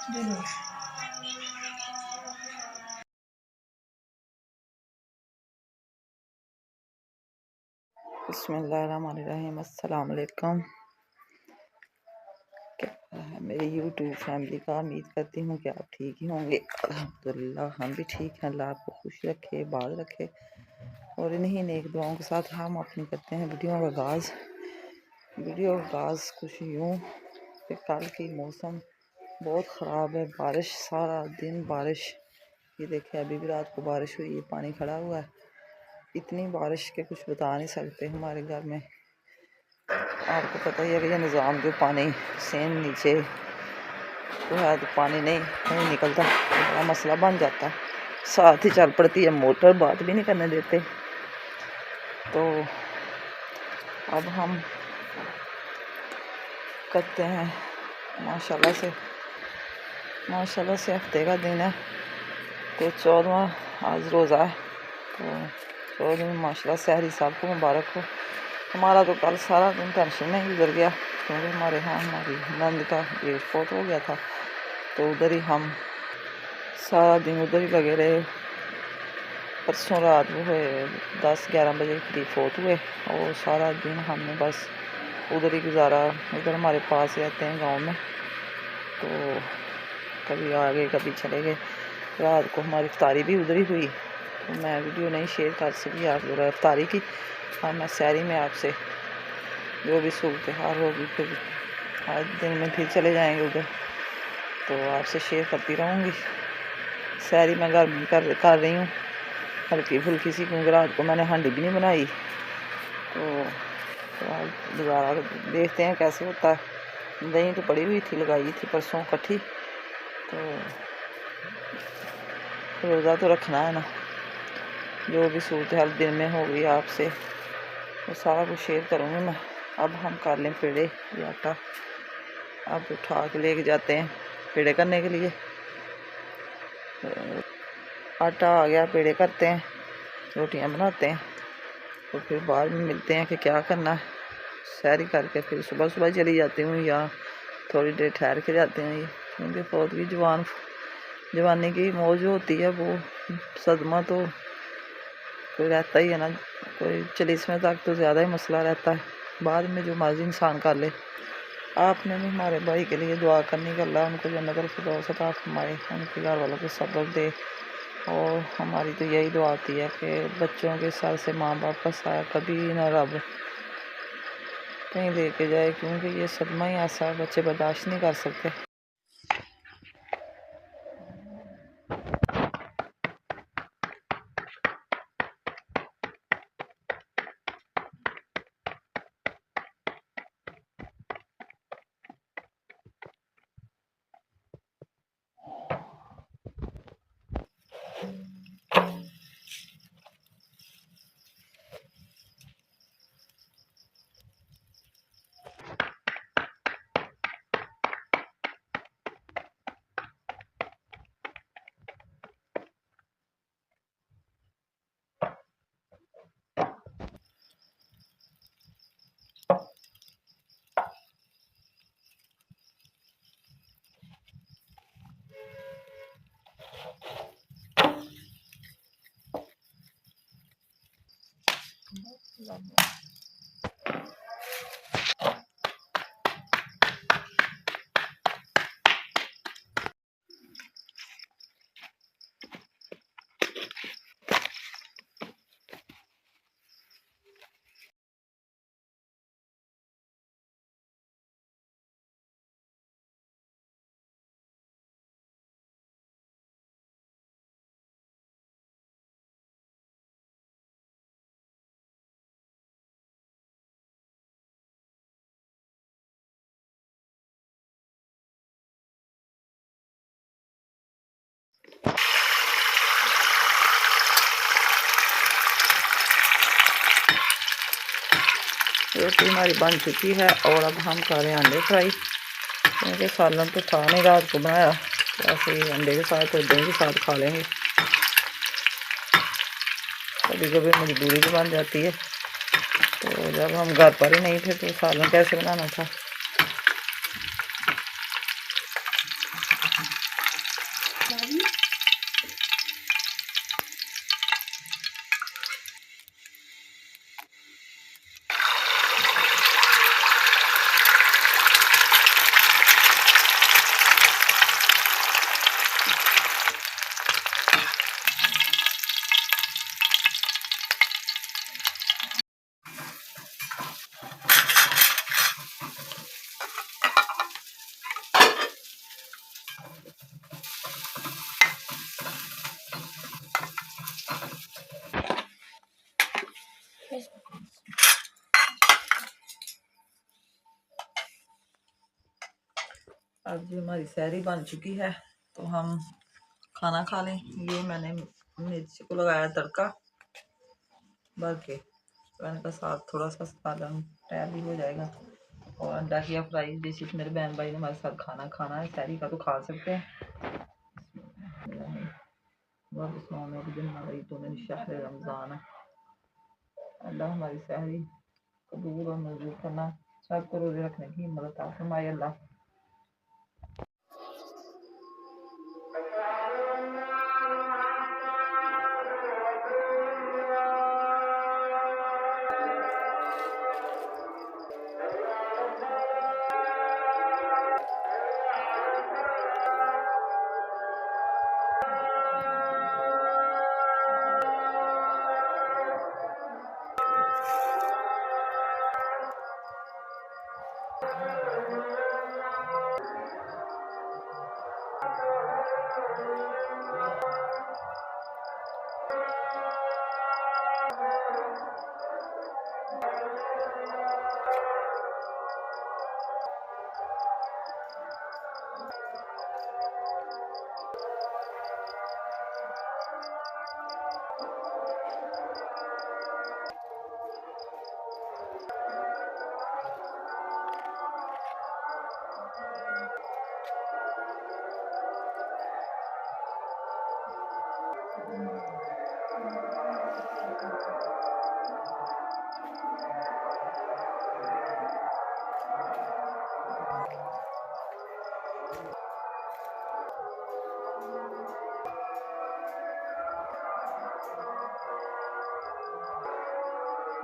बिस्मिल्लाहिर्रहमानिर्रहीम। अस्सलाम वालेकुम। क्या है मेरी यूट्यूब फैमिली का, उम्मीद करती हूँ कि आप ठीक ही होंगे। अल्हम्दुलिल्लाह हम भी ठीक हैं। अल्लाह आपको खुश रखे, बाज रखे। और इन्हीं नेक दुआओं के साथ हम अपनी करते हैं वीडियो का आगाज़ कुछ यूँ कि कल की मौसम बहुत ख़राब है। बारिश, सारा दिन बारिश। ये देखिए अभी भी रात को बारिश हुई है, पानी खड़ा हुआ है। इतनी बारिश के कुछ बता नहीं सकते। हमारे घर में आपको पता ही है कि ये निज़ाम जो पानी सेम नीचे तो है, तो पानी नहीं निकलता, तो बड़ा मसला बन जाता है। साथ ही चल पड़ती है मोटर, बात भी नहीं करने देते। तो अब हम करते हैं माशाल्लाह से हफ्ते का दिन है, तो 14वां आज रोज़ा है। तो 14 माशाल्लाह सहरी सबको मुबारक हो। हमारा तो कल सारा दिन टेंशन में गुजर गया, क्योंकि हमारे यहाँ हमारी नंद का गेट फोट हो गया था। तो उधर ही हम सारा दिन उधर ही लगे रहे। परसों रात वो हुए 10-11 बजे के करीब फोट हुए, और सारा दिन हमने बस उधर ही गुजारा। उधर हमारे पास रहते हैं गांव में, तो कभी आ गए कभी चले गए। रात को हमारी इफ्तारी भी उधर ही हुई, तो मैं वीडियो नहीं शेयर कर सकी आप लोग इफ्तारी की। हाँ, मैं सहरी में आपसे जो भी सूरत हाल होगी फिर आज दिन में फिर चले जाएंगे उधर, तो आपसे शेयर करती रहूँगी। सहरी मैं घर में कर रही हूँ हल्की फुल्की सी, क्योंकि रात को मैंने हांडी भी नहीं बनाई। तो आज गुजारा देखते हैं कैसे होता है। दही तो पड़ी हुई थी, लगाई थी परसों इकट्ठी। तो रोज़ा तो रखना है ना, जो भी सूरत हाल दिन में होगी आपसे वो सारा कुछ शेयर करूँगी मैं। अब हम कर लें पेड़े या आटा। अब उठा के लेके जाते हैं पेड़े करने के लिए। आटा आ गया, पेड़े करते हैं, रोटियां बनाते हैं, तो फिर बाद में मिलते हैं कि क्या करना है। सैरी करके फिर सुबह चली जाती हूँ या थोड़ी देर ठहर के जाते हैं। ये क्योंकि फौत की जवानी की मौज होती है, वो सदमा तो कोई रहता ही है ना। कोई 40वें तक तो ज़्यादा ही मसला रहता है, बाद में जो मर्जी इंसान कर ले। आपने भी हमारे भाई के लिए दुआ करनी कि अल्लाह उनको जन्नतुल फिरदौस अता फरमाए, उनके घर वालों को सब्र दे। और हमारी तो यही दुआ आती है कि बच्चों के सर से माँ बाप का साया कभी ना रब कहीं लेके जाए, क्योंकि ये सदमा ही ऐसा है, बच्चे बर्दाश्त नहीं कर सकते। रोटी हमारी बन चुकी है, और अब हम कर रहे हैं अंडे फ्राई, क्योंकि सालन तो था नहीं रात को बनाया, ऐसे ही अंडे के साथ और दही के साथ खा लेंगे। कभी कभी मजबूरी भी बन जाती है, तो जब हम घर पर ही नहीं थे तो सालन कैसे बनाना था। अब जी हमारी सहरी बन चुकी है, तो हम खाना खा लें। ये मैंने मिर्च को लगाया तड़का भर के, तो मैंने कहा साथ थोड़ा सा सालन तैयार भी हो जाएगा। और अंडा किया फ्राई, जैसे मेरे बहन भाई ने हमारे साथ खाना खाना है सहरी का तो खा सकते हैं। रमज़ान, अल्लाह हमारी सहरी कबूल और मंजूर करना, सबको रोज़े रखने की हिम्मत अता फरमाए अल्लाह।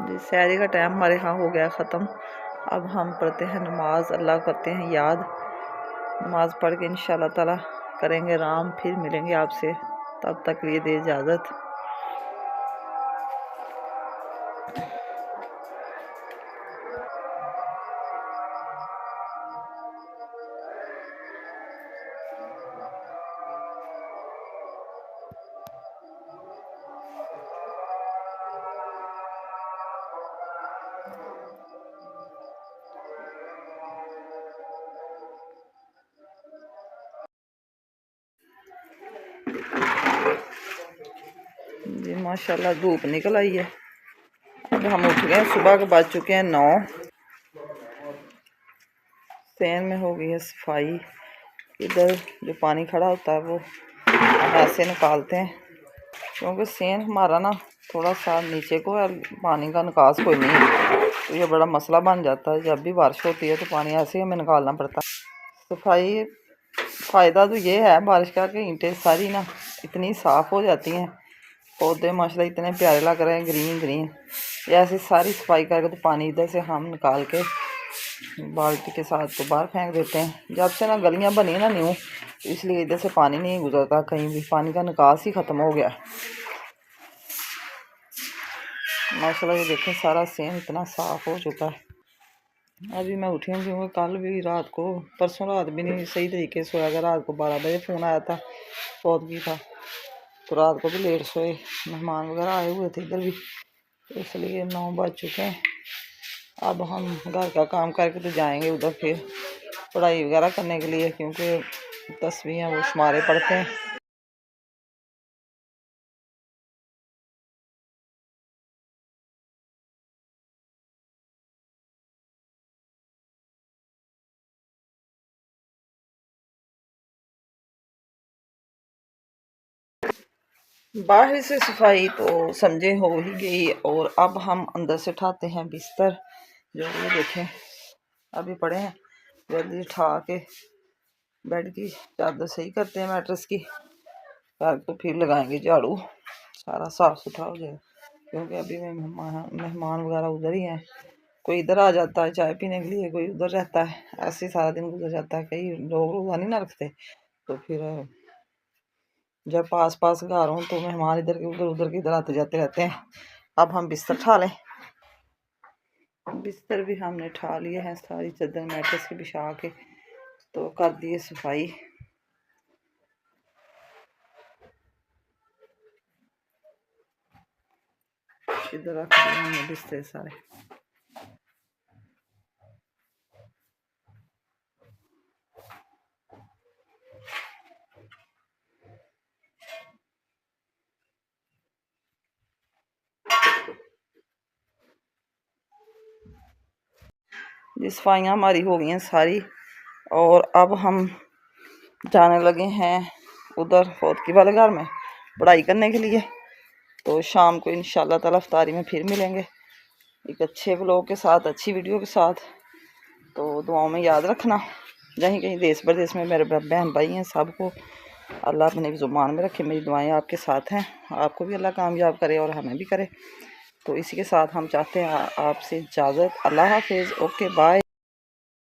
जी सहरी का टाइम हमारे यहाँ हो गया ख़त्म। अब हम पढ़ते हैं नमाज, अल्लाह करते हैं याद। नमाज पढ़ के इंशाल्लाह ताला करेंगे आराम, फिर मिलेंगे आपसे। तब तक लिए दे इजाज़त। जी माशाल्लाह धूप निकल आई है। अब हम उठ गए, सुबह के बज चुके हैं 9। सेन में हो गई है सफाई। इधर जो पानी खड़ा होता है वो हम ऐसे निकालते हैं, क्योंकि सेन हमारा ना थोड़ा सा नीचे को है, पानी का निकास कोई नहीं है, तो ये बड़ा मसला बन जाता है। जब भी बारिश होती है तो पानी ऐसे ही हमें निकालना पड़ता है। सफाई फ़ायदा तो ये है बारिश का कि ईंटें सारी ना इतनी साफ़ हो जाती हैं, पौधे माशाल्लाह इतने प्यारे लग रहे हैं, ग्रीन ग्रीन। ये ऐसे सारी सफाई करके तो पानी इधर से हम निकाल के बाल्टी के साथ तो बाहर फेंक देते हैं। जब से ना गलियां बनी ना न्यू, तो इसलिए इधर से पानी नहीं गुजरता, कहीं भी पानी का निकास ही ख़त्म हो गया माशाल्लाह। ये देखें सारा सेन इतना साफ़ हो चुका है। अभी मैं उठी हूँ क्योंकि कल भी रात को, परसों रात भी नहीं सही तरीके से सोया गया। रात को 12 बजे फ़ोन आया था, फौतगी था, तो रात को भी लेट सोए। मेहमान वगैरह आए हुए थे इधर भी, तो इसलिए 9 बज चुके हैं। अब हम घर का काम करके तो जाएंगे उधर फिर पढ़ाई वगैरह करने के लिए, क्योंकि 10वीं वो शुमारे पढ़ते हैं। बाहर से सफाई तो समझे हो ही गई, और अब हम अंदर से उठाते हैं बिस्तर। जो ये देखें अभी पड़े हैं, जल्दी उठा के बेड की चादर सही करते हैं, मैट्रेस की तो फिर लगाएंगे झाड़ू, सारा साफ़ सुथरा हो जाएगा। क्योंकि अभी मेहमान वगैरह उधर ही हैं, कोई इधर आ जाता है चाय पीने के लिए, कोई उधर रहता है, ऐसे सारा दिन गुजर जाता है। कई लोग रोज़ा नहीं ना रखते, तो फिर जब पास पास घर हों तो मेहमान इधर के उधर के इधर आते जाते रहते हैं। अब हम बिस्तर ठा लें। बिस्तर भी हमने ठा लिए हैं, सारी चादर मैट्रेस की बिछा के तो कर दिए सफाई। इधर रख दिए हमने बिस्तर सारे। जी सफाइयाँ हमारी हो गई हैं सारी, और अब हम जाने लगे हैं उधर फौतकी वाले घर में पढ़ाई करने के लिए। तो शाम को इंशाल्लाह ताला इफ्तारी में फिर मिलेंगे एक अच्छे व्लॉग के साथ, अच्छी वीडियो के साथ। तो दुआओं में याद रखना, जहीं कहीं देश प्रदेश में मेरे बहन भाई हैं, सबको अल्लाह अपने ज़ुबान में रखे। मेरी दुआएं आपके साथ हैं, आपको भी अल्लाह कामयाब करे और हमें भी करे। तो इसी के साथ हम चाहते हैं आपसे इजाज़त। अल्लाह हाफिज़, ओके बाय।